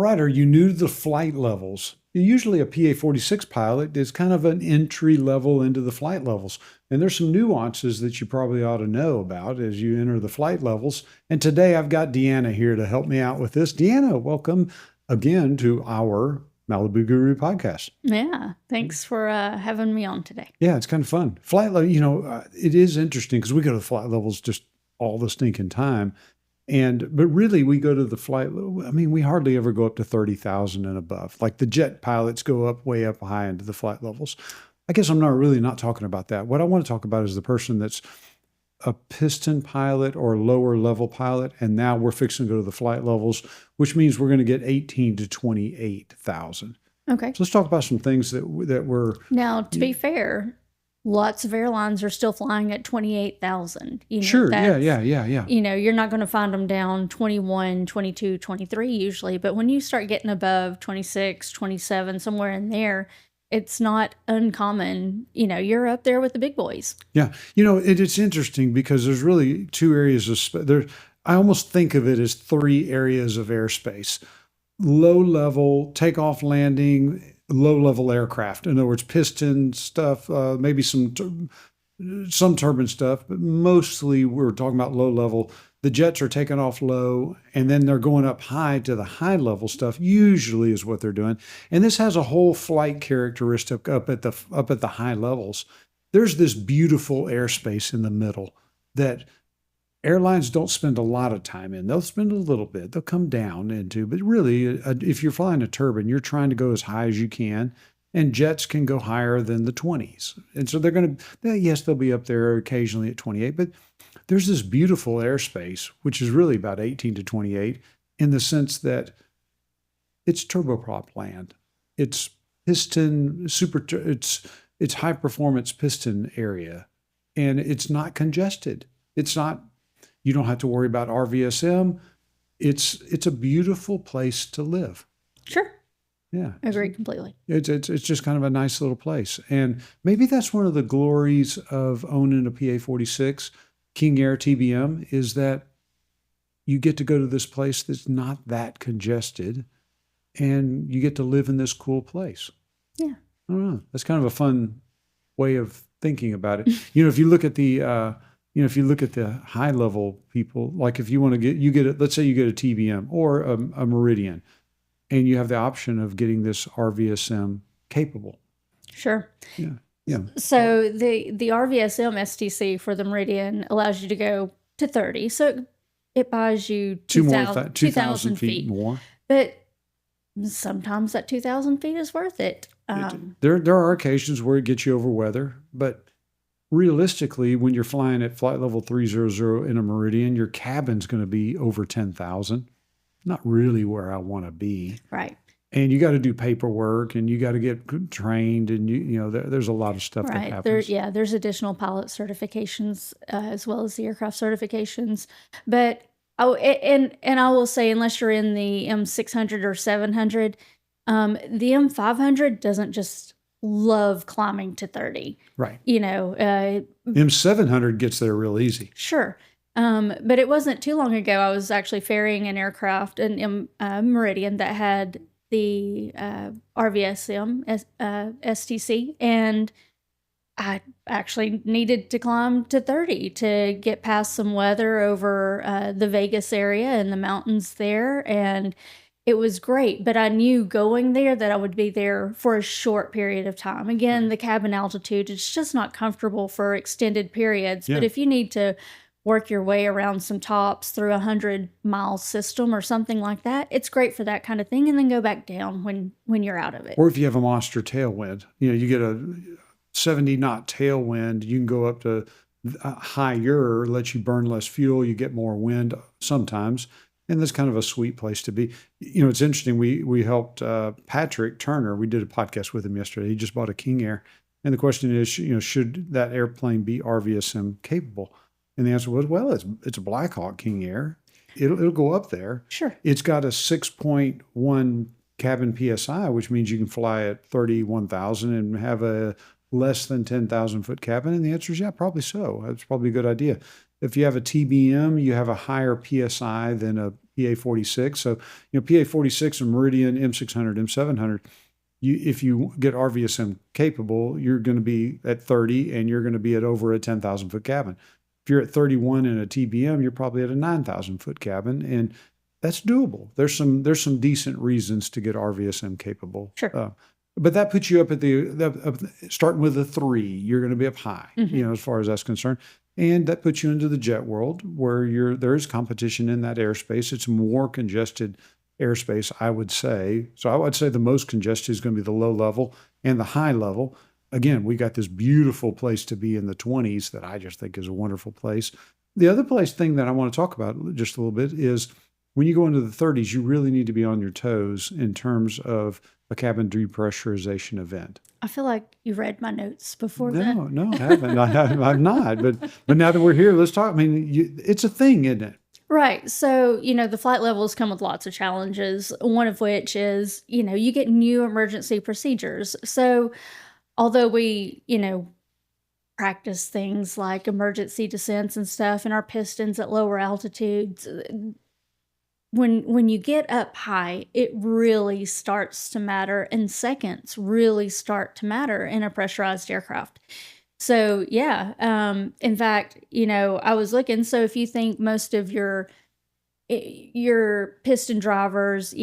right. Are you new to the flight levels? Usually a PA-46 pilot is kind of an entry level into the flight levels. And there's some nuances that you probably ought to know about as you enter the flight levels. And today I've got Deanna here to help me out with this. Deanna, welcome again to our Malibu Guru Podcast. Yeah, thanks for having me on today. Yeah, it's kind of fun. Flight level, it is interesting because we go to the flight levels just all the stinking time. But really, we go to the flight. I mean, we hardly ever go up to 30,000 and above. Like the jet pilots go up way up high into the flight levels. I guess I'm not talking about that. What I want to talk about is the person that's a piston pilot or lower level pilot, and now we're fixing to go to the flight levels, which means we're going to get 18 to 28,000. Okay. So let's talk about some things that we're. Now, to be fair, lots of airlines are still flying at 28,000. Sure. Yeah. You're not going to find them down 21, 22, 23 usually. But when you start getting above 26, 27, somewhere in there, it's not uncommon. You're up there with the big boys. Yeah. It's interesting because there's really two areas of I almost think of it as three areas of airspace: low level takeoff, landing, low-level aircraft. In other words, piston stuff, maybe some turbine stuff, but mostly we're talking about low-level. The jets are taking off low, and then they're going up high to the high-level stuff, usually is what they're doing. And this has a whole flight characteristic up at the high levels. There's this beautiful airspace in the middle that airlines don't spend a lot of time in. They'll spend a little bit. They'll come down into, but really, if you're flying a turbine, you're trying to go as high as you can, and jets can go higher than the 20s. And so they'll be up there occasionally at 28, but there's this beautiful airspace, which is really about 18 to 28, in the sense that it's turboprop land. It's piston, it's high performance piston area, and it's not congested. You don't have to worry about RVSM. It's a beautiful place to live. Sure. Yeah. Agree completely. It's just kind of a nice little place. And maybe that's one of the glories of owning a PA-46, King Air TBM, is that you get to go to this place that's not that congested, and you get to live in this cool place. Yeah. I don't know. That's kind of a fun way of thinking about it. If you look at the high level people, like if you want to let's say you get a TBM or a Meridian, and you have the option of getting this RVSM capable. Sure. Yeah. Yeah. So the RVSM STC for the Meridian allows you to go to 30. So it buys you 2,000 feet more. But sometimes that 2,000 feet is worth it. There are occasions where it gets you over weather, but realistically, when you're flying at flight level 300 in a Meridian, your cabin's going to be over 10,000. Not really where I want to be. Right. And you got to do paperwork, and you got to get trained, and there's a lot of stuff that happens. There's additional pilot certifications as well as the aircraft certifications. But I will say, unless you're in the M600 or 700, the M500 doesn't just love climbing to 30. Right. M700 gets there real easy. Sure. But it wasn't too long ago, I was actually ferrying an aircraft, an Meridian, that had the RVSM STC, and I actually needed to climb to 30 to get past some weather over the Vegas area and the mountains there, and it was great. But I knew going there that I would be there for a short period of time. Again, the cabin altitude, it's just not comfortable for extended periods. Yeah. But if you need to work your way around some tops through 100-mile system or something like that, it's great for that kind of thing, and then go back down when you're out of it. Or if you have a monster tailwind, you get a 70-knot tailwind, you can go up to higher, lets you burn less fuel, you get more wind sometimes, and that's kind of a sweet place to be. It's interesting, we helped Patrick Turner, we did a podcast with him yesterday, he just bought a King Air, and the question is, should that airplane be RVSM capable? And the answer was, well, it's a Black Hawk King Air. It'll go up there. Sure. It's got a 6.1 cabin PSI, which means you can fly at 31,000 and have a less than 10,000 foot cabin? And the answer is yeah, probably so. That's probably a good idea. If you have a TBM, you have a higher PSI than a PA46. So, PA46 and Meridian, M600, M700, if you get RVSM capable, you're going to be at 30 and you're going to be at over a 10,000 foot cabin. If you're at 31 in a TBM, you're probably at a 9,000 foot cabin, and that's doable. There's some decent reasons to get RVSM capable. Sure. But that puts you up at starting with a 3. You're going to be up high, as far as that's concerned. And that puts you into the jet world where there is competition in that airspace. It's more congested airspace, I would say. So I would say the most congested is going to be the low level and the high level. Again, we got this beautiful place to be in the 20s that I just think is a wonderful place. The other thing that I want to talk about just a little bit is when you go into the 30s, you really need to be on your toes in terms of a cabin depressurization event. I feel like you read my notes before No, I haven't. I've not. But now that we're here, let's talk. I mean, it's a thing, isn't it? Right. So, the flight levels come with lots of challenges, one of which is, you get new emergency procedures. So, although we, practice things like emergency descents and stuff in our pistons at lower altitudes, when you get up high, it really starts to matter, and seconds really start to matter in a pressurized aircraft. So yeah, in fact, I was looking. So if you think most of your piston drivers,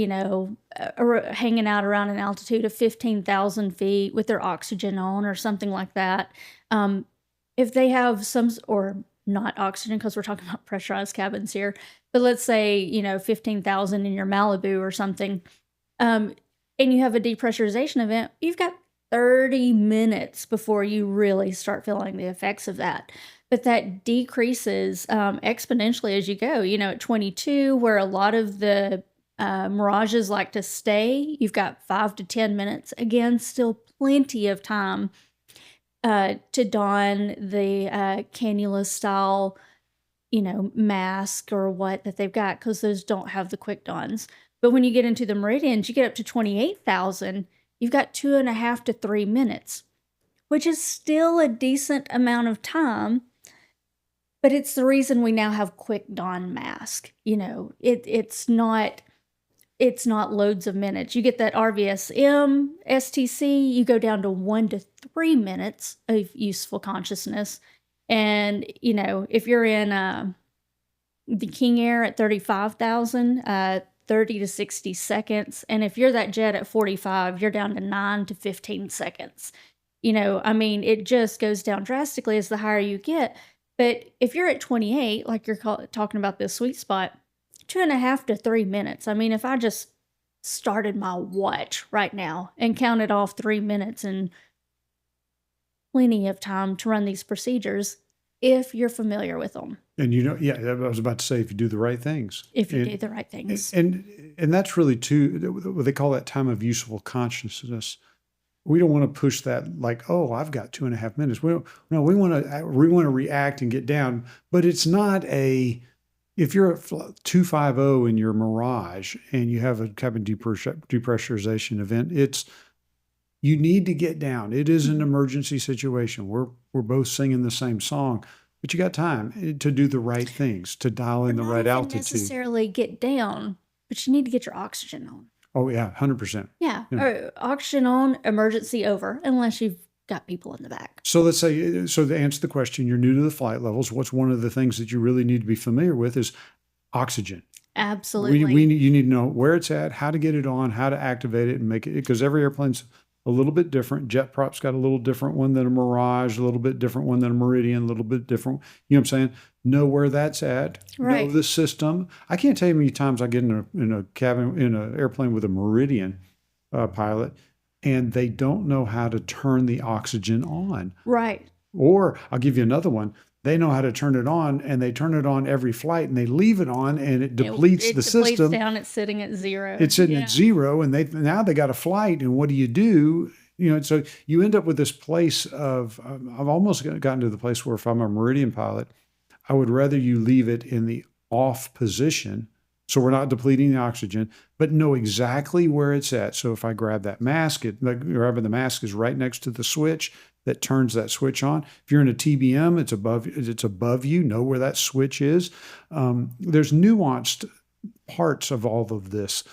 are hanging out around an altitude of 15,000 feet with their oxygen on or something like that, if they have or not oxygen, because we're talking about pressurized cabins here, but let's say 15,000 in your Malibu or something, and you have a depressurization event, you've got 30 minutes before you really start feeling the effects of that. But that decreases exponentially as you go. At 22, where a lot of the Mirages like to stay, you've got 5 to 10 minutes. Again, still plenty of time to don the cannula style, mask or what that they've got, because those don't have the quick dons. But when you get into the Meridians, you get up to 28,000. You've got 2.5 to 3 minutes, which is still a decent amount of time, but it's the reason we now have quick don mask. It's not loads of minutes. You get that RVSM, STC, you go down to 1 to 3 minutes of useful consciousness. And, if you're in the King Air at 35,000, 30 to 60 seconds. And if you're that jet at 45, you're down to 9 to 15 seconds. It just goes down drastically as the higher you get. But if you're at 28, like you're talking about this sweet spot, 2.5 to 3 minutes. If I just started my watch right now and counted off 3 minutes, and plenty of time to run these procedures if you're familiar with them. And I was about to say, if you do the right things. If you do the right things. And that's really too, what they call that time of useful consciousness. We don't want to push that like, oh, I've got 2.5 minutes. We want to react and get down. But it's not if you're at 250 in your Mirage and you have a cabin depressurization event, you need to get down. It is an emergency situation. We're both singing the same song, but you got time to do the right things, to dial in the right altitude. Not necessarily get down, but you need to get your oxygen on. Oh yeah, 100%. Yeah. Oxygen on, emergency over, unless you've got people in the back. So let's say, to answer the question, you're new to the flight levels. What's one of the things that you really need to be familiar with is oxygen. Absolutely. You need to know where it's at, how to get it on, how to activate it and make it, because every airplane's a little bit different. Jet prop's got a little different one than a Mirage, a little bit different one than a Meridian, a little bit different. You know what I'm saying? Know where that's at. Right. Know the system. I can't tell you how many times I get in a cabin, in an airplane with a Meridian pilot, and they don't know how to turn the oxygen on. Right. Or I'll give you another one. They know how to turn it on, and they turn it on every flight, and they leave it on, and it depletes the system. It depletes down. It's sitting at zero. It's sitting at zero, and now they got a flight, and what do you do? So you end up with this place of, I've almost gotten to the place where if I'm a Meridian pilot, I would rather you leave it in the off position, so we're not depleting the oxygen, but know exactly where it's at. So if I grab that mask, grabbing the mask is right next to the switch. that turns that switch on. If you're in a TBM, it's above you. Know where that switch is. There's nuanced parts of all of this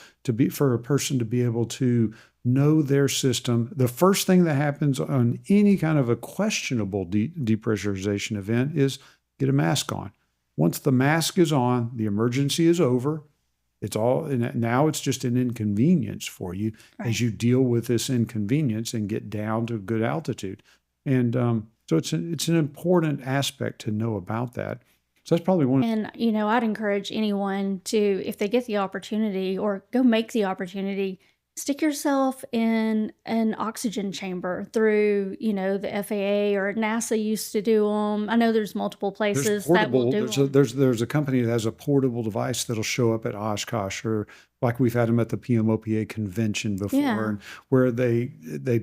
for a person to be able to know their system. The first thing that happens on any kind of a questionable depressurization event is get a mask on. Once the mask is on, the emergency is over. Now it's just an inconvenience for you as you deal with this inconvenience and get down to good altitude. And so it's an important aspect to know about that. So that's probably one. And, I'd encourage anyone to, if they get the opportunity or go make the opportunity, stick yourself in an oxygen chamber through, the FAA or NASA used to do them. I know there's multiple places that will do them. There's a company that has a portable device that'll show up at Oshkosh, or like we've had them at the PMOPA convention before, where they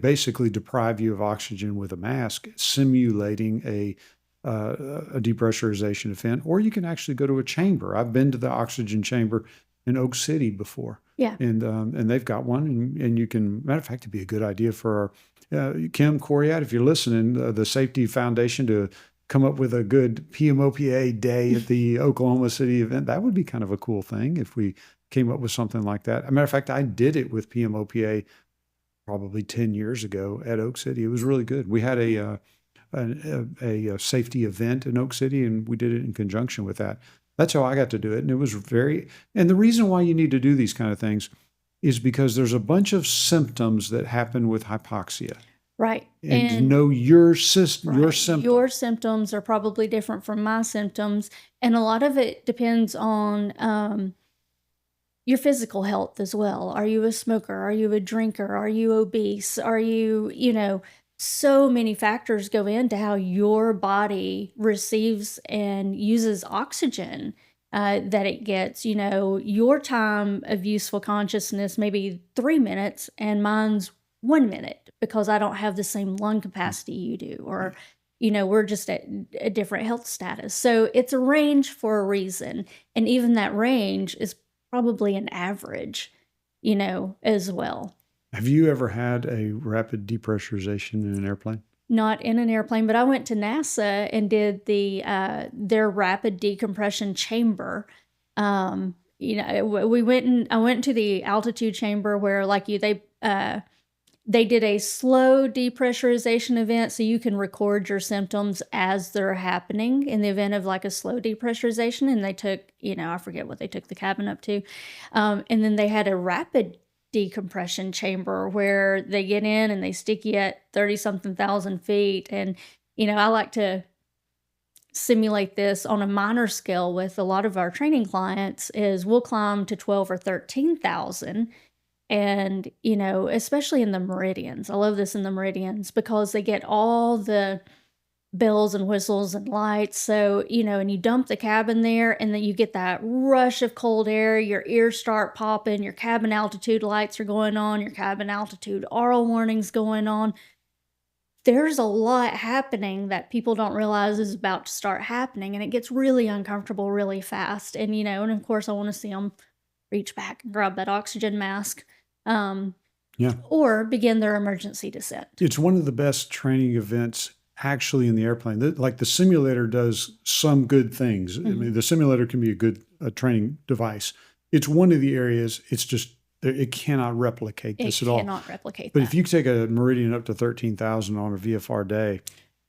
basically deprive you of oxygen with a mask, simulating a depressurization event. Or you can actually go to a chamber. I've been to the oxygen chamber in Oak City before. Yeah. And they've got one, and you can, matter of fact, it'd be a good idea for our, Kim Coriat, if you're listening, the Safety Foundation, to come up with a good PMOPA day at the Oklahoma City event. That would be kind of a cool thing if we came up with something like that. As a matter of fact, I did it with PMOPA probably 10 years ago at Oak City. It was really good. We had a safety event in Oak City, and we did it in conjunction with that. That's how I got to do it. And it was and the reason why you need to do these kind of things is because there's a bunch of symptoms that happen with hypoxia. Right. And to know your symptoms. Your symptoms are probably different from my symptoms. And a lot of it depends on your physical health as well. Are you a smoker? Are you a drinker? Are you obese? Are you, so many factors go into how your body receives and uses oxygen that it gets. Your time of useful consciousness may be 3 minutes and mine's 1 minute because I don't have the same lung capacity you do, or, we're just at a different health status. So it's a range for a reason. And even that range is probably an average, as well. Have you ever had a rapid depressurization in an airplane? Not in an airplane, but I went to NASA and did their rapid decompression chamber. I went to the altitude chamber where, like they did a slow depressurization event, so you can record your symptoms as they're happening in the event of like a slow depressurization. And they took, I forget what they took the cabin up to, and then they had a rapid decompression chamber where they get in and they stick you at 30-something thousand feet. And, I like to simulate this on a minor scale with a lot of our training clients is we'll climb to 12 or 13,000. And, especially in the meridians, I love this in the meridians because they get all the bells and whistles and lights. So, and you dump the cabin there and then you get that rush of cold air, your ears start popping, your cabin altitude lights are going on, your cabin altitude aural warnings going on. There's a lot happening that people don't realize is about to start happening, and it gets really uncomfortable really fast. And, and of course I want to see them reach back and grab that oxygen mask. Or begin their emergency descent. It's one of the best training events actually in the airplane. Like the simulator does some good things. Mm-hmm. I mean, the simulator can be a good training device. It's one of the areas, it's just, it cannot replicate this at all. It cannot replicate But if you take a meridian up to 13,000 on a VFR day,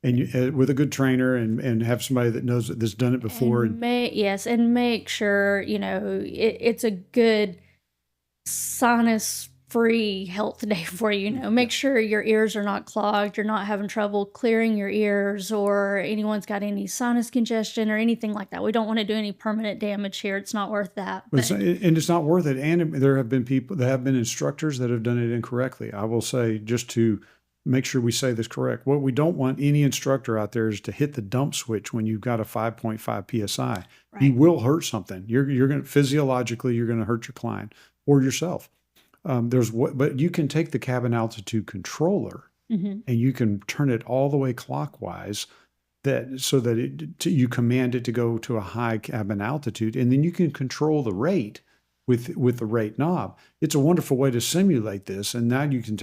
and you, with a good trainer and have somebody that knows that's done it before. And make sure, it's a good sinus-free health day for you. Make sure your ears are not clogged, you're not having trouble clearing your ears, or anyone's got any sinus congestion or anything like that. We don't want to do any permanent damage here. It's not worth that. It's not worth it. And there have been instructors that have done it incorrectly. I will say, just to make sure we say this correct, what we don't want any instructor out there is to hit the dump switch when you've got a 5.5 PSI. Right. You will hurt something. You're going to, physiologically, you're going to hurt your client or yourself. But you can take the cabin altitude controller and you can turn it all the way clockwise so that you command it to go to a high cabin altitude, and then you can control the rate with the rate knob. It's a wonderful way to simulate this. And now you can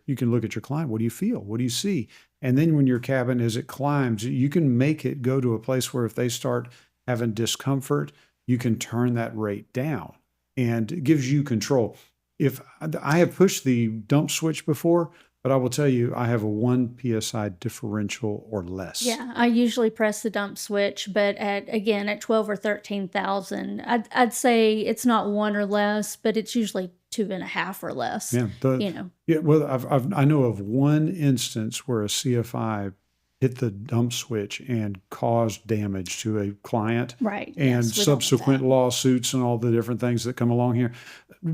you can look at your client. What do you feel? What do you see? And then when your cabin, as it climbs, you can make it go to a place where if they start having discomfort, you can turn that rate down, and it gives you control. If I have pushed the dump switch before, but I will tell you, I have a 1 PSI differential or less. Yeah, I usually press the dump switch, but at 12 or 13,000, I'd say it's not 1 or less, but it's usually 2.5 or less. Yeah, yeah. Well, I know of one instance where a CFI hit the dump switch and caused damage to a client, Right. and Yes, we don't want subsequent that. lawsuits and all the different things that come along here.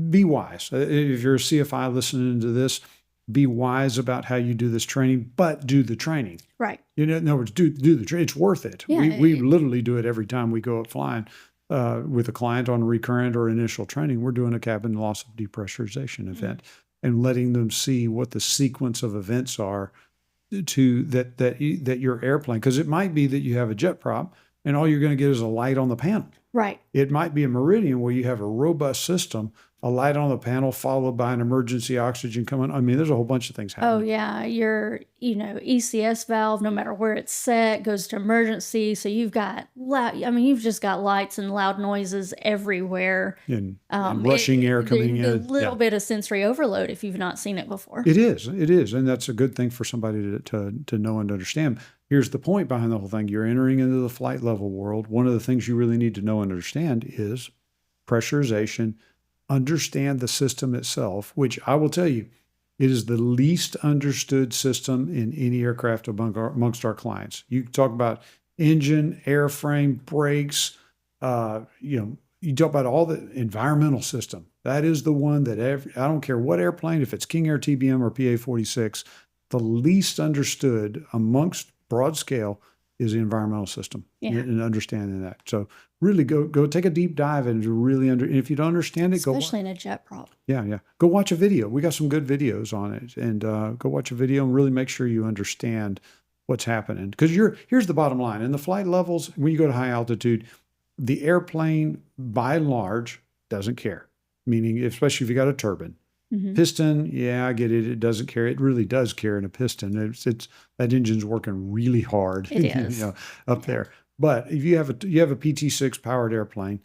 Be wise. If you're a CFI listening to this, be wise about how you do this training, but do the training. Right. In other words, do the training. It's worth it. Yeah, We literally do it every time we go up flying with a client on recurrent or initial training. We're doing a cabin loss of depressurization event and letting them see what the sequence of events are to that your airplane, because it might be that you have a jet prop and all you're going to get is a light on the panel. Right. It might be a Meridian where you have a robust system, a light on the panel followed by an emergency oxygen coming. I mean, there's a whole bunch of things happening. Oh yeah, your ECS valve, no matter where it's set, goes to emergency. So you've got you've just got lights and loud noises everywhere. And rushing air coming in. A little bit of sensory overload if you've not seen it before. It is, and that's a good thing for somebody to know and understand. Here's the point behind the whole thing. You're entering into the flight level world. One of the things you really need to know and understand is pressurization. Understand the system itself, which I will tell you, it is the least understood system in any aircraft amongst our clients. You talk about engine, airframe, brakes, you talk about all the environmental system. That is the one that I don't care what airplane, if it's King Air, TBM, or PA-46, the least understood amongst broad scale is the environmental system and understanding that. So really go take a deep dive and really and if you don't understand it, especially in a jet prop. Yeah. Go watch a video. We got some good videos on it, and go watch a video and really make sure you understand what's happening. Because here's the bottom line. In the flight levels, when you go to high altitude, the airplane by and large doesn't care. Meaning, especially if you got a turbine. Piston, yeah, I get it. It doesn't care. It really does care in a piston. It's that engine's working really hard. It is up there. But if you have a PT6 powered airplane,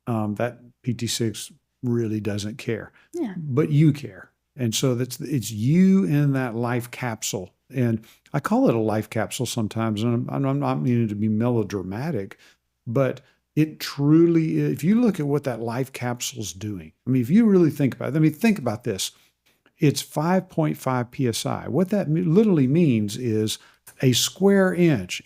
that PT6 really doesn't care. Yeah. But you care, and so it's you in that life capsule. And I call it a life capsule sometimes, and I'm not meaning to be melodramatic, but it truly, if you look at what that life capsule's doing, I mean, if you really think about it, think about this. It's 5.5 PSI. What that literally means is a square inch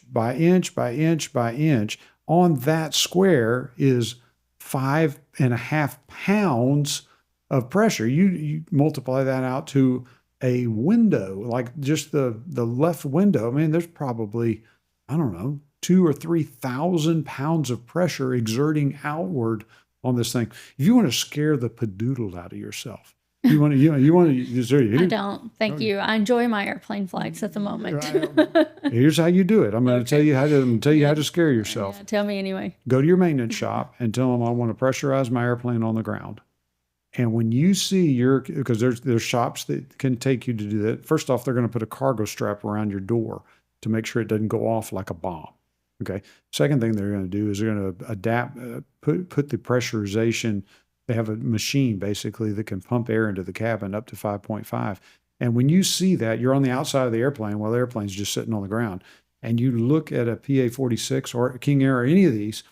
by inch by inch by inch. On that square is 5.5 pounds of pressure. You multiply that out to a window, like just the left window. I mean, there's probably, I don't know, 2,000 or 3,000 pounds of pressure exerting outward on this thing. If you want to scare the padoodle out of yourself, you want to. I don't. Thank you. I enjoy my airplane flights at the moment. Here's how you do it. I'm going to tell you how to scare yourself. Yeah, tell me anyway. Go to your maintenance shop and tell them I want to pressurize my airplane on the ground. And when you see because there's shops that can take you to do that. First off, they're going to put a cargo strap around your door to make sure it doesn't go off like a bomb. Okay. Second thing they're going to do is they're going to adapt, put the pressurization. They have a machine basically that can pump air into the cabin up to 5.5. And when you see that, you're on the outside of the airplane while the airplane's just sitting on the ground, and you look at a PA-46 or King Air or any of these,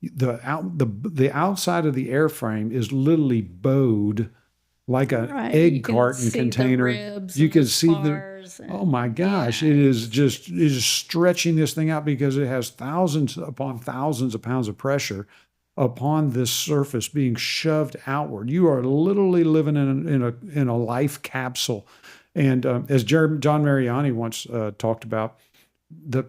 the outside of the airframe is literally bowed like an egg carton container. You can see oh my gosh, it is just stretching this thing out because it has thousands upon thousands of pounds of pressure upon this surface being shoved outward. You are literally living in a life capsule. And as John Mariani once talked about, the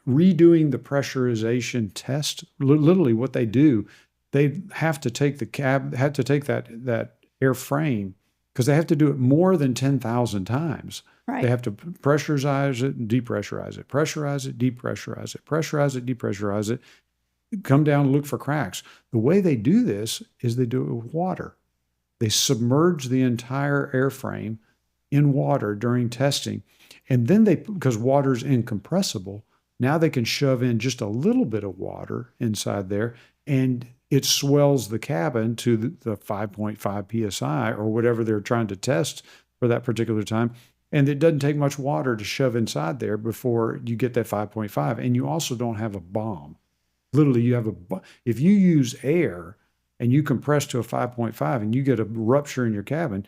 redoing the pressurization test, literally what they do, they have to take that airframe, because they have to do it more than 10,000 times. Right. They have to pressurize it and depressurize it, pressurize it, depressurize it, pressurize it, depressurize it, come down and look for cracks. The way they do this is they do it with water. They submerge the entire airframe in water during testing. And then because water's incompressible, now they can shove in just a little bit of water inside there, and it swells the cabin to the 5.5 psi or whatever they're trying to test for that particular time. And it doesn't take much water to shove inside there before you get that 5.5. And you also don't have a bomb. Literally, if you use air and you compress to a 5.5 and you get a rupture in your cabin,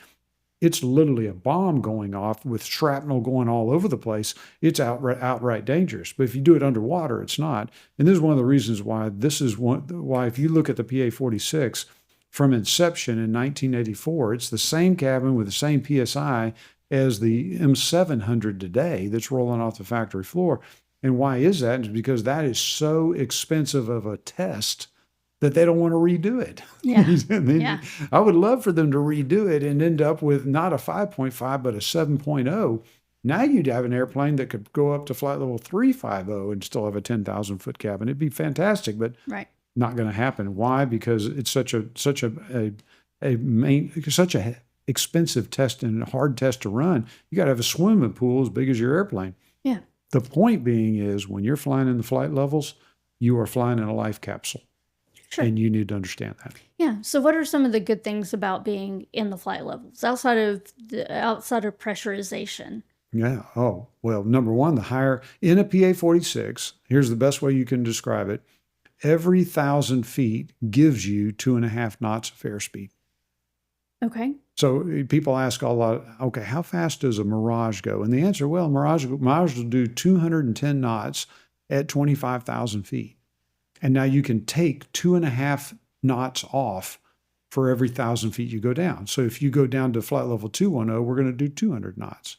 it's literally a bomb going off with shrapnel going all over the place. It's outright dangerous. But if you do it underwater, it's not. And this is one of the reasons why why if you look at the PA-46 from inception in 1984, it's the same cabin with the same PSI as the M700 today that's rolling off the factory floor. And why is that? It's because that is so expensive of a test that they don't want to redo it. Yeah. I would love for them to redo it and end up with not a 5.5, but a 7.0. Now you'd have an airplane that could go up to flight level 350 and still have a 10,000 foot cabin. It'd be fantastic, but not going to happen. Why? Because it's such a expensive test and a hard test to run. You got to have a swimming pool as big as your airplane. Yeah. The point being is when you're flying in the flight levels, you are flying in a life capsule. Sure. And you need to understand that. Yeah. So what are some of the good things about being in the flight levels outside of pressurization? Yeah. Oh, well, number one, in a PA-46, here's the best way you can describe it. Every 1,000 feet gives you 2.5 knots of airspeed. Okay. So people ask a lot, okay, how fast does a Mirage go? And the answer, well, Mirage will do 210 knots at 25,000 feet. And now you can take 2.5 knots off for every 1,000 feet you go down. So if you go down to flight level 210, we're going to do 200 knots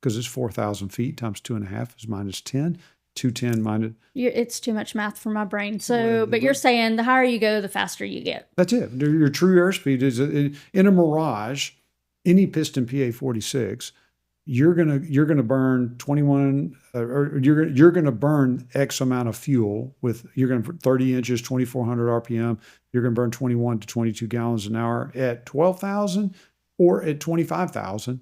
because it's 4,000 feet times 2.5 is minus 10. 210 minus. It's too much math for my brain. So, but you're saying the higher you go, the faster you get. That's it. Your true airspeed is in a Mirage, any piston PA-46. You're gonna burn 21, or you're gonna burn X amount of fuel you're gonna put 30 inches, 2,400 RPM. You're gonna burn 21 to 22 gallons an hour at 12,000 or at 25,000,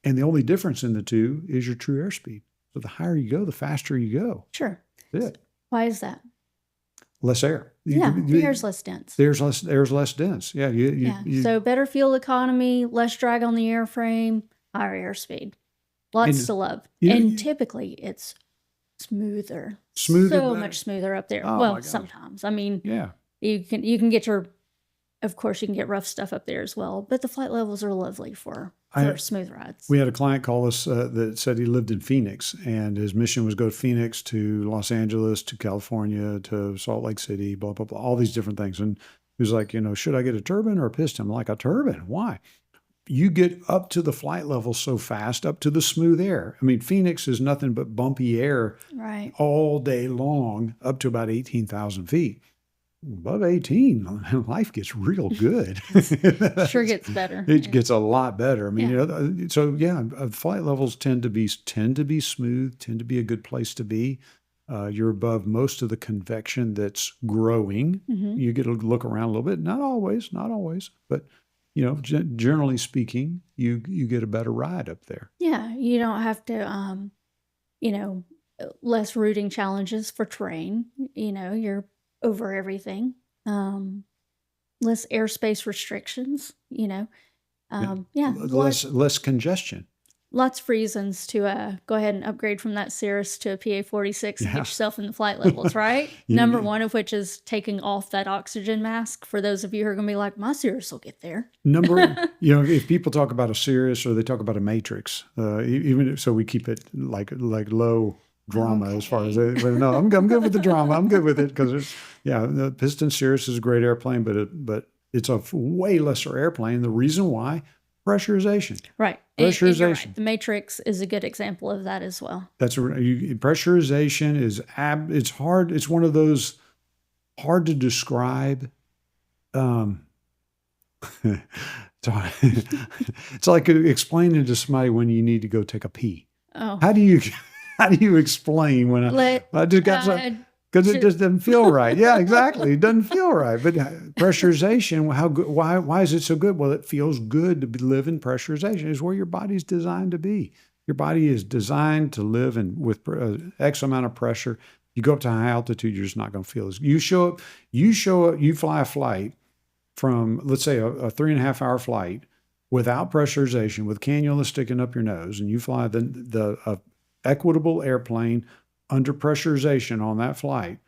and the only difference in the two is your true airspeed. So the higher you go, the faster you go. Sure. That's it. Why is that? Less air. The air's less dense. Air's less dense. Yeah. So better fuel economy, less drag on the airframe, higher airspeed. Lots to love. And typically it's smoother. So much smoother up there. Well, sometimes. I mean, you can get of course you can get rough stuff up there as well, but the flight levels are lovely for smooth rides. We had a client call us that said he lived in Phoenix, and his mission was go to Phoenix, to Los Angeles, to California, to Salt Lake City, blah, blah, blah, all these different things. And he was like, should I get a turbine or a piston? I'm like, a turbine? Why? You get up to the flight level so fast, up to the smooth air. I mean, Phoenix is nothing but bumpy air all day long, up to about 18,000 feet. Above 18, life gets real good. Sure gets better. It gets a lot better. I mean, flight levels tend to be smooth, tend to be a good place to be. You're above most of the convection that's growing. Mm-hmm. You get to look around a little bit. Not always, but generally speaking, you get a better ride up there. Yeah, you don't have to, less routing challenges for terrain. You're over everything, less airspace restrictions, less congestion. Lots of reasons to go ahead and upgrade from that Cirrus to a PA-46 and get yourself in the flight levels, right? Number one of which is taking off that oxygen mask. For those of you who are going to be like, my Cirrus will get there. If people talk about a Cirrus or they talk about a Matrix, even so, we keep it like low drama as far as no, I'm good with the drama. I'm good with it because the Piston Cirrus is a great airplane, but it's a way lesser airplane. The reason why, pressurization. Right. Pressurization. Right. The Matrix is a good example of that as well. That's pressurization is it's hard. It's one of those hard to describe. It's like explaining to somebody when you need to go take a pee. Oh. How do you explain when I just got some, because it just doesn't feel right. Yeah, exactly. It doesn't feel right. But pressurization, how good? Why is it so good? Well, it feels good to live in pressurization. It's where your body's designed to be. Your body is designed to live with X amount of pressure. You go up to high altitude, you're just not going to feel this. You fly a flight from, let's say, a 3.5 hour flight without pressurization, with cannula sticking up your nose, and you fly the equitable airplane under pressurization on that flight.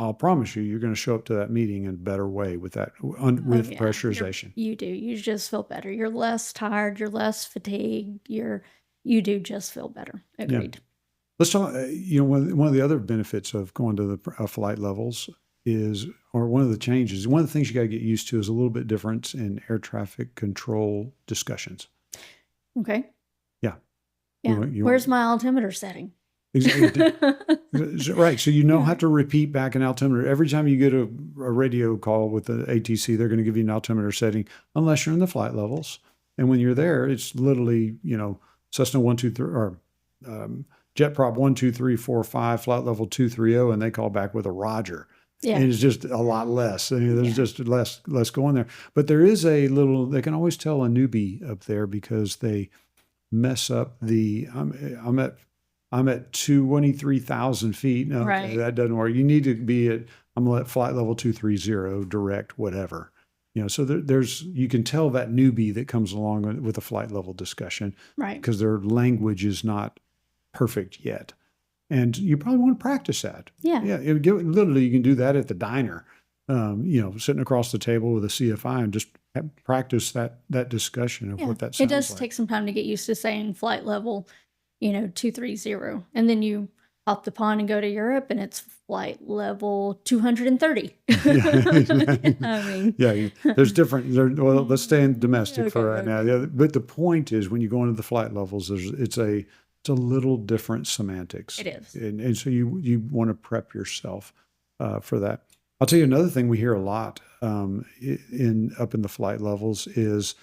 I'll promise you're going to show up to that meeting in a better way with pressurization. You do. You just feel better. You're less tired. You're less fatigued. You do just feel better. Agreed. Yeah. Let's talk. One of the other benefits of going to the flight levels is, or one of the changes, one of the things you got to get used to is a little bit difference in air traffic control discussions. Okay. Yeah. Yeah. Where's my altimeter setting? Exactly. Right. So have to repeat back an altimeter. Every time you get a radio call with the ATC, they're going to give you an altimeter setting, unless you're in the flight levels. And when you're there, it's literally, Cessna 123 or Jet Prop 12345, flight level 230, and they call back with a Roger. Yeah. And it's just a lot less. There's just less going there. But there is they can always tell a newbie up there because they mess up I'm at 23,000 feet. No, right. Okay, that doesn't work. You need to be I'm at flight level 230, direct, whatever. So you can tell that newbie that comes along with a flight level discussion, right? Because their language is not perfect yet. And you probably want to practice that. Yeah. Yeah. Literally, you can do that at the diner, sitting across the table with a CFI and just practice that discussion of what that sounds like. It does take some time to get used to saying flight level, 230. And then you hop the pond and go to Europe and it's flight level 230. There's different. Let's stay in domestic for right now. But the point is, when you go into the flight levels, it's a little different semantics. It is. And so you want to prep yourself for that. I'll tell you another thing we hear a lot up in the flight levels is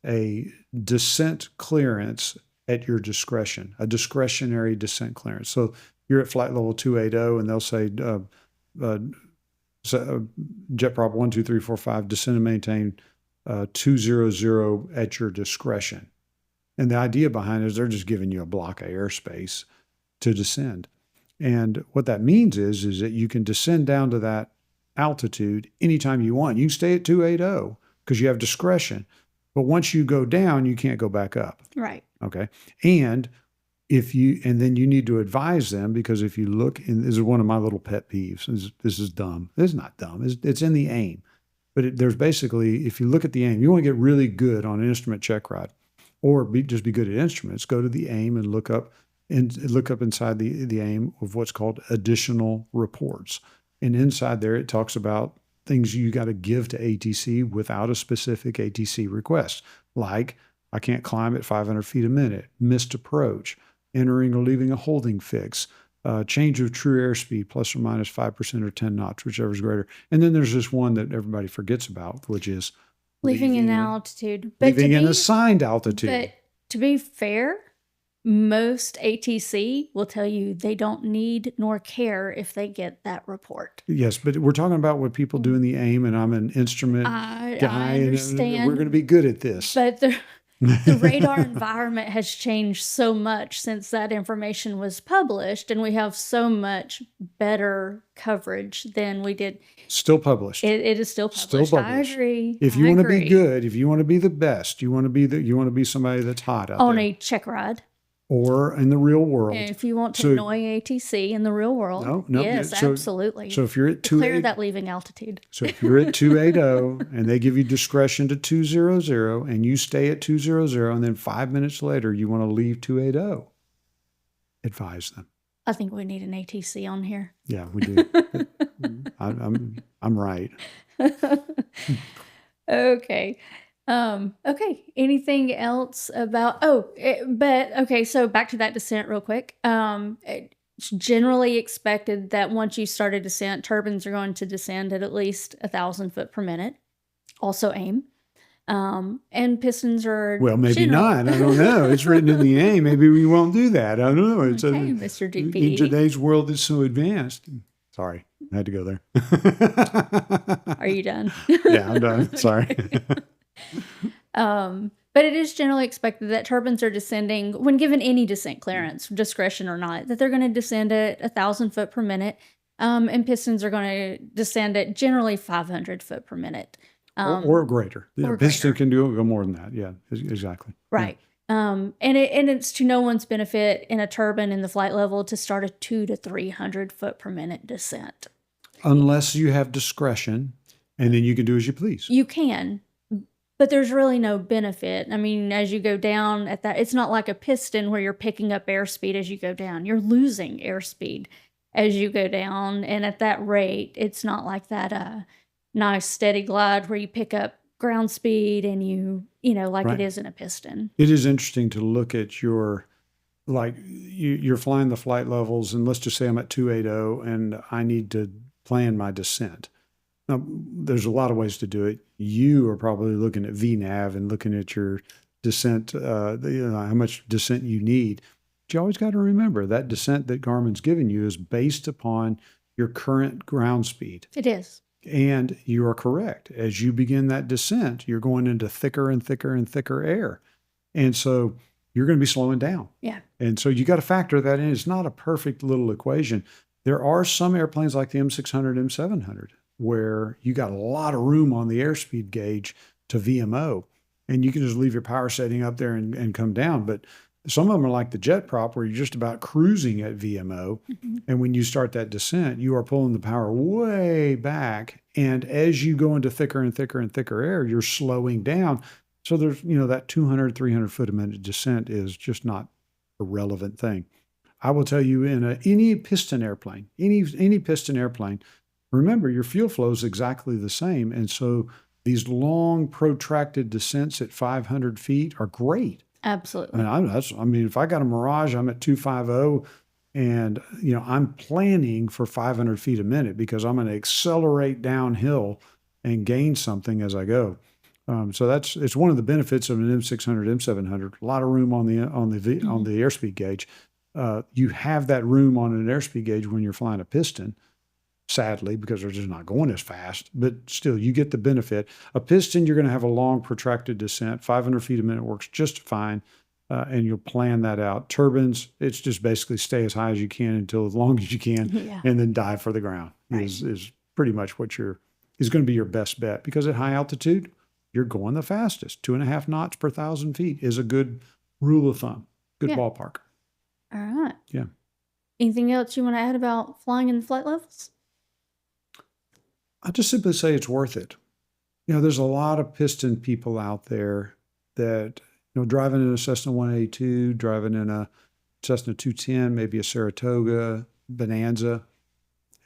a descent clearance at your discretion, a discretionary descent clearance. So you're at flight level 280 and they'll say Jet Prop 12345, descend and maintain 200 at your discretion. And the idea behind it is they're just giving you a block of airspace to descend. And what that means is that you can descend down to that altitude anytime you want. You can stay at 280 because you have discretion. But once you go down, you can't go back up. Right. Okay. And then you need to advise them, because if you look, and this is one of my little pet peeves, this is dumb. It's not dumb. It's in the AIM. But there's basically, if you look at the AIM, you want to get really good on an instrument check ride, or just be good at instruments, go to the AIM and look up inside the AIM of what's called additional reports. And inside there, it talks about things you got to give to ATC without a specific ATC request, like I can't climb at 500 feet a minute, missed approach, entering or leaving a holding fix, change of true airspeed plus or minus 5% or 10 knots, whichever is greater. And then there's this one that everybody forgets about, which is leaving in altitude. Leaving in assigned altitude. But to be fair, most ATC will tell you they don't need nor care if they get that report. Yes, but we're talking about what people do in the AIM, and I'm an instrument guy. I understand. And we're going to be good at this. But the radar environment has changed so much since that information was published, and we have so much better coverage than we did. Still published. It is still published. I agree. If you want to be good, if you want to be the best, you want to be somebody that's hot out on there. A check ride. Or in the real world. And if you want to annoy ATC in the real world, yes, absolutely. So if you're at clear that leaving altitude. So if you're at 280 and they give you discretion to 200 and you stay at 200 and then 5 minutes later you want to leave 280, advise them. I think we need an ATC on here. Yeah, we do. I'm right. Okay. Okay. Anything else about, so back to that descent real quick. It's generally expected that once you start a descent, turbines are going to descend at least 1,000 foot per minute. Also AIM. And pistons are maybe not. I don't know. It's written in the AIM. Maybe we won't do that. I don't know. It's Mr. DP. In today's world, it's so advanced. Sorry, I had to go there. Are you done? Yeah, I'm done. Sorry. But it is generally expected that turbines are descending, when given any descent clearance, discretion or not, that they're going to descend at 1,000 foot per minute, and pistons are going to descend at generally 500 foot per minute. Or greater. Yeah, or piston greater. can go more than that. Yeah, exactly. Right. And it's to no one's benefit in a turbine in the flight level to start a 200 to 300 foot per minute descent. Unless you have discretion, and then you can do as you please. You can, but there's really no benefit. I mean, as you go down at that, it's not like a piston where you're picking up airspeed as you go down. You're losing airspeed as you go down. And at that rate, it's not like that nice steady glide where you pick up ground speed and like Right. it is in a piston. It is interesting to look at you're flying the flight levels, and let's just say I'm at 280 and I need to plan my descent. Now, there's a lot of ways to do it. You are probably looking at VNAV and looking at your descent, how much descent you need. But you always got to remember that descent that Garmin's giving you is based upon your current ground speed. It is. And you are correct. As you begin that descent, you're going into thicker and thicker and thicker air. And so you're going to be slowing down. Yeah. And so you got to factor that in. It's not a perfect little equation. There are some airplanes like the M600, M700, where you got a lot of room on the airspeed gauge to VMO, and you can just leave your power setting up there and come down. But some of them are like the jet prop, where you're just about cruising at VMO. Mm-hmm. And when you start that descent, you are pulling the power way back. And as you go into thicker and thicker and thicker air, you're slowing down. So there's, that 200, 300 foot a minute descent is just not a relevant thing. I will tell you, in any piston airplane, any piston airplane, remember your fuel flow is exactly the same. And so these long protracted descents at 500 feet are great. Absolutely. If I got a Mirage, I'm at 250 and, I'm planning for 500 feet a minute because I'm going to accelerate downhill and gain something as I go. So it's one of the benefits of an M600, M700, a lot of room on the airspeed gauge. You have that room on an airspeed gauge when you're flying a piston, sadly, because they're just not going as fast, but still you get the benefit. A piston, you're going to have a long protracted descent. 500 feet a minute works just fine. And you'll plan that out. Turbines, it's just basically stay as high as you can until as long as you can, and then dive for the ground. Right. Is pretty much what is going to be your best bet, because at high altitude, you're going the fastest. 2.5 knots per 1,000 feet is a good rule of thumb, good ballpark. All right. Yeah. Anything else you want to add about flying in flight levels? I just simply say it's worth it. There's a lot of piston people out there that, driving in a Cessna 182, driving in a Cessna 210, maybe a Saratoga, Bonanza,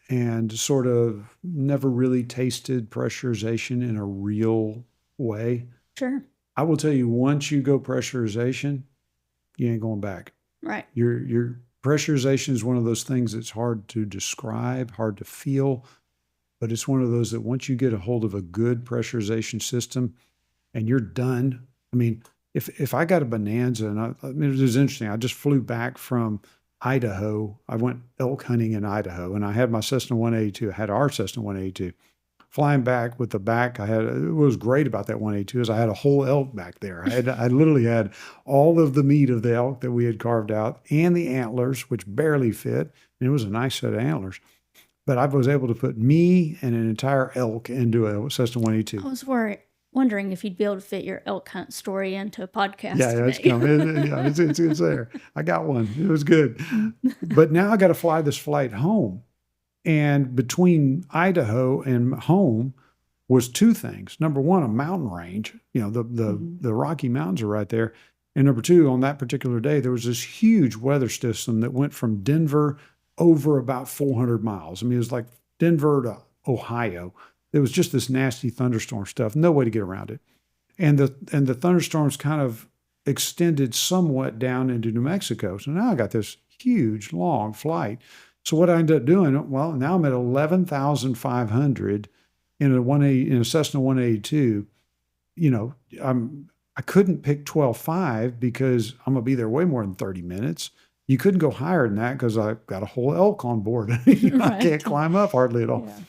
and sort of never really tasted pressurization in a real way. Sure. I will tell you, once you go pressurization, you ain't going back. Right. Your pressurization is one of those things that's hard to describe, hard to feel, but it's one of those that once you get a hold of a good pressurization system and you're done. I mean, if I got a Bonanza, and it was interesting, I just flew back from Idaho. I went elk hunting in Idaho, and I had my Cessna 182. I had our Cessna 182. Flying back with the back, what was great about that 182 is I had a whole elk back there. I literally had all of the meat of the elk that we had carved out and the antlers, which barely fit. And it was a nice set of antlers. But I was able to put me and an entire elk into a Cessna 182. I was wondering if you'd be able to fit your elk hunt story into a podcast. Yeah, it's coming. It's there. I got one. It was good. But now I got to fly this flight home. And between Idaho and home was two things. Number one, a mountain range. The Rocky Mountains are right there. And number two, on that particular day, there was this huge weather system that went from Denver over about 400 miles. I mean, it was like Denver to Ohio. It was just this nasty thunderstorm stuff. No way to get around it. And the thunderstorms kind of extended somewhat down into New Mexico. So now I got this huge, long flight. So what I ended up doing, well, now I'm at 11,500 in a Cessna 182. I couldn't pick 12.5 because I'm going to be there way more than 30 minutes. You couldn't go higher than that because I got a whole elk on board. I can't climb up hardly at all. Yeah.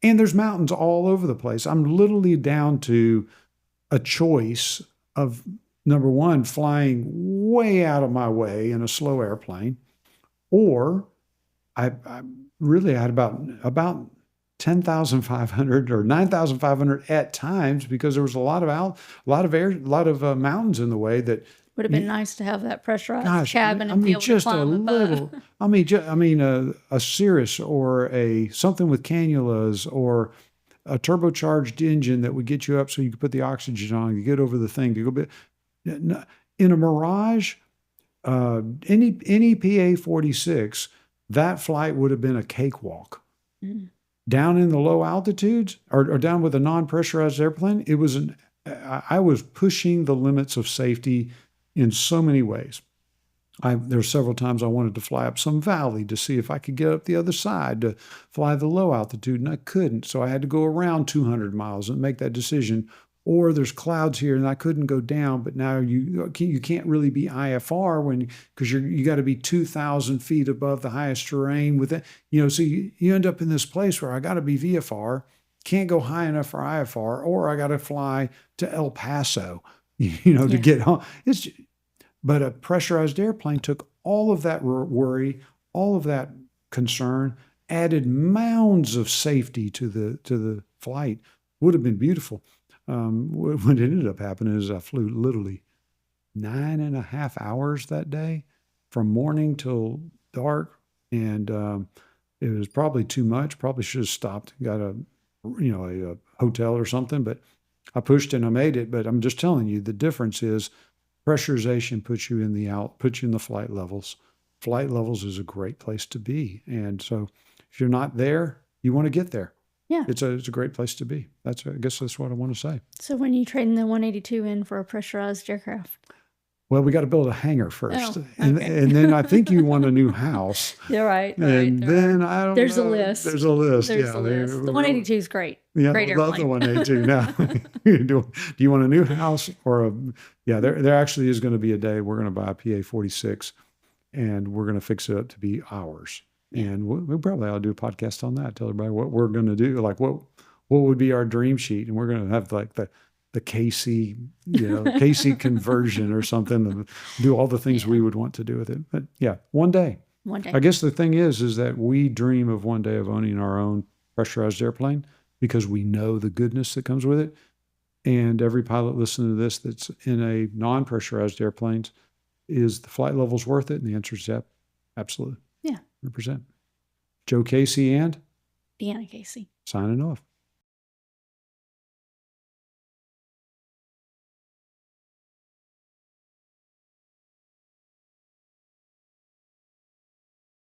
And there's mountains all over the place. I'm literally down to a choice of number one, flying way out of my way in a slow airplane, or I really had about 10,500 or 9,500 at times, because there was a lot of mountains in the way that Would have been nice to have that pressurized cabin and be able to just a climb above. little. A Cirrus or something with cannulas or a turbocharged engine that would get you up so you could put the oxygen on. You get over the thing to go bit. In a Mirage, any PA-46, that flight would have been a cakewalk. Down in the low altitudes or down with a non-pressurized airplane, I was pushing the limits of safety in so many ways. There were several times I wanted to fly up some valley to see if I could get up the other side to fly the low altitude, and I couldn't. So I had to go around 200 miles and make that decision. Or there's clouds here and I couldn't go down, but now you can't really be IFR because you got to be 2,000 feet above the highest terrain with it. So you end up in this place where I got to be VFR, can't go high enough for IFR, or I got to fly to El Paso, to get home. But a pressurized airplane took all of that worry, all of that concern, added mounds of safety to the flight. Would have been beautiful. What ended up happening is I flew literally 9.5 hours that day from morning till dark. And it was probably too much. Probably should have stopped and got a hotel or something, but I pushed and I made it. But I'm just telling you, the difference is pressurization puts you in the flight levels. Flight levels is a great place to be. And so if you're not there, you want to get there. Yeah. It's a great place to be. I guess that's what I want to say. So when you trading the 182 in for a pressurized aircraft? Well, we got to build a hangar first. Oh, and then I think you want a new house. You're right. And then I don't know. There's a list. There's a list. There's a list. The 182 is great. Yeah, great I love the airplane. 182. Now, do you want a new house or there actually is going to be a day we're going to buy a PA-46 and we're going to fix it up to be ours. And we probably ought to do a podcast on that. Tell everybody what we're going to do. Like what would be our dream sheet. And we're going to have like the KC, KC conversion or something, and do all the things we would want to do with it. But yeah, one day. I guess the thing is that we dream of one day of owning our own pressurized airplane because we know the goodness that comes with it. And every pilot listening to this that's in a non-pressurized airplanes, is the flight levels worth it? And the answer is yeah, absolutely. Yeah. 100%. Joe Casey and Deanna Casey. Signing off.